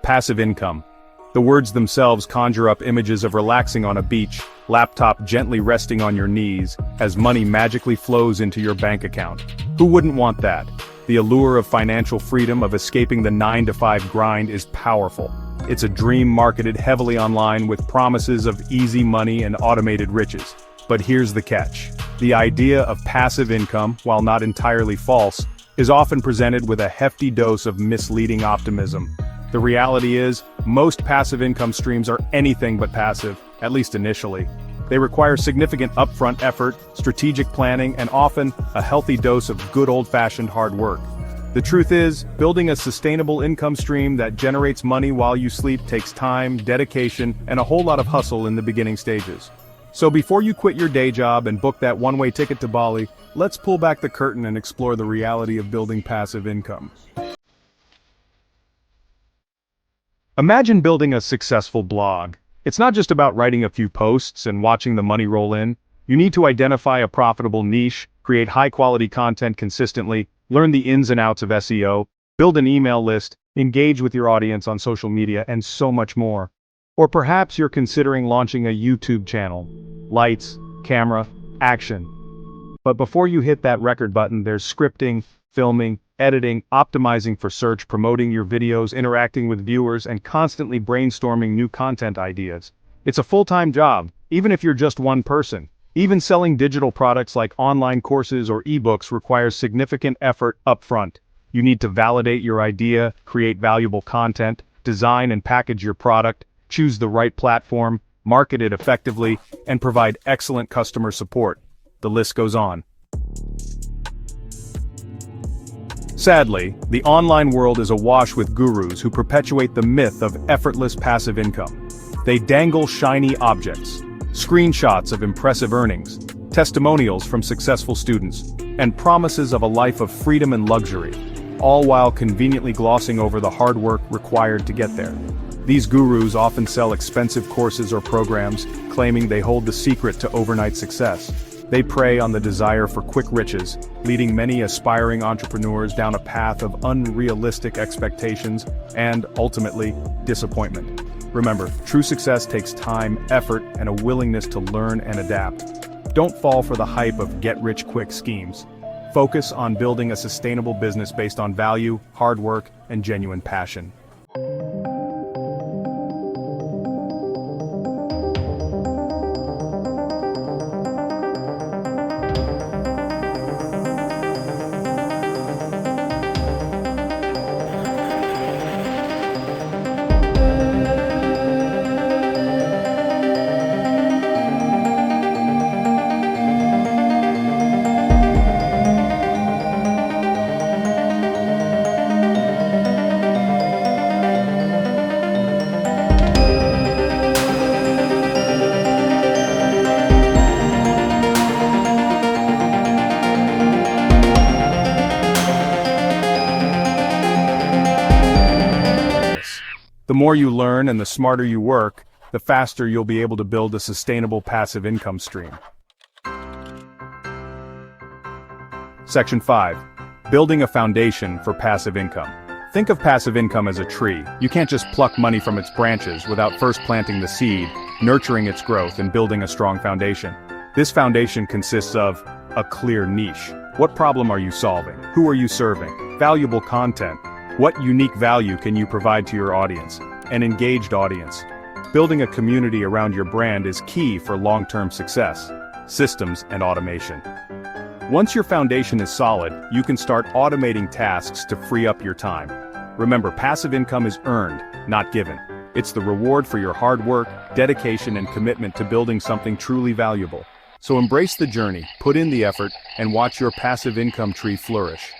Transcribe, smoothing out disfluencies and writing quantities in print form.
Passive income. The words themselves conjure up images of relaxing on a beach, laptop gently resting on your knees, as money magically flows into your bank account. Who wouldn't want that? The allure of financial freedom, of escaping the 9-to-5 grind, is powerful. It's a dream marketed heavily online with promises of easy money and automated riches. But here's the catch. The idea of passive income, while not entirely false, is often presented with a hefty dose of misleading optimism. The reality is, most passive income streams are anything but passive, at least initially. They require significant upfront effort, strategic planning, and often a healthy dose of good old-fashioned hard work. The truth is, building a sustainable income stream that generates money while you sleep takes time, dedication, and a whole lot of hustle in the beginning stages. So before you quit your day job and book that one-way ticket to Bali, let's pull back the curtain and explore the reality of building passive income. Imagine building a successful blog. It's not just about writing a few posts and watching the money roll in. You need to identify a profitable niche, create high-quality content consistently, learn the ins and outs of SEO, build an email list, engage with your audience on social media, and so much more. Or perhaps you're considering launching a YouTube channel. Lights, camera, action. But before you hit that record button, there's scripting, filming, editing, optimizing for search, promoting your videos, interacting with viewers, and constantly brainstorming new content ideas. It's a full-time job, even if you're just one person. Even selling digital products like online courses or ebooks requires significant effort upfront. You need to validate your idea, create valuable content, design and package your product, choose the right platform, market it effectively, and provide excellent customer support. The list goes on. Sadly, the online world is awash with gurus who perpetuate the myth of effortless passive income. They dangle shiny objects, screenshots of impressive earnings, testimonials from successful students, and promises of a life of freedom and luxury, all while conveniently glossing over the hard work required to get there. These gurus often sell expensive courses or programs, claiming they hold the secret to overnight success. They prey on the desire for quick riches, leading many aspiring entrepreneurs down a path of unrealistic expectations and, ultimately, disappointment. Remember, true success takes time, effort, and a willingness to learn and adapt. Don't fall for the hype of get-rich-quick schemes. Focus on building a sustainable business based on value, hard work, and genuine passion. The more you learn and the smarter you work, the faster you'll be able to build a sustainable passive income stream. Section 5. Building a foundation for passive income. Think of passive income as a tree. You can't just pluck money from its branches without first planting the seed, nurturing its growth, and building a strong foundation. This foundation consists of a clear niche. What problem are you solving? Who are you serving? Valuable content. What unique value can you provide to your audience? An engaged audience. Building a community around your brand is key for long-term success. Systems and automation. Once your foundation is solid, you can start automating tasks to free up your time. Remember, passive income is earned, not given. It's the reward for your hard work, dedication, and commitment to building something truly valuable. So embrace the journey, put in the effort, and watch your passive income tree flourish.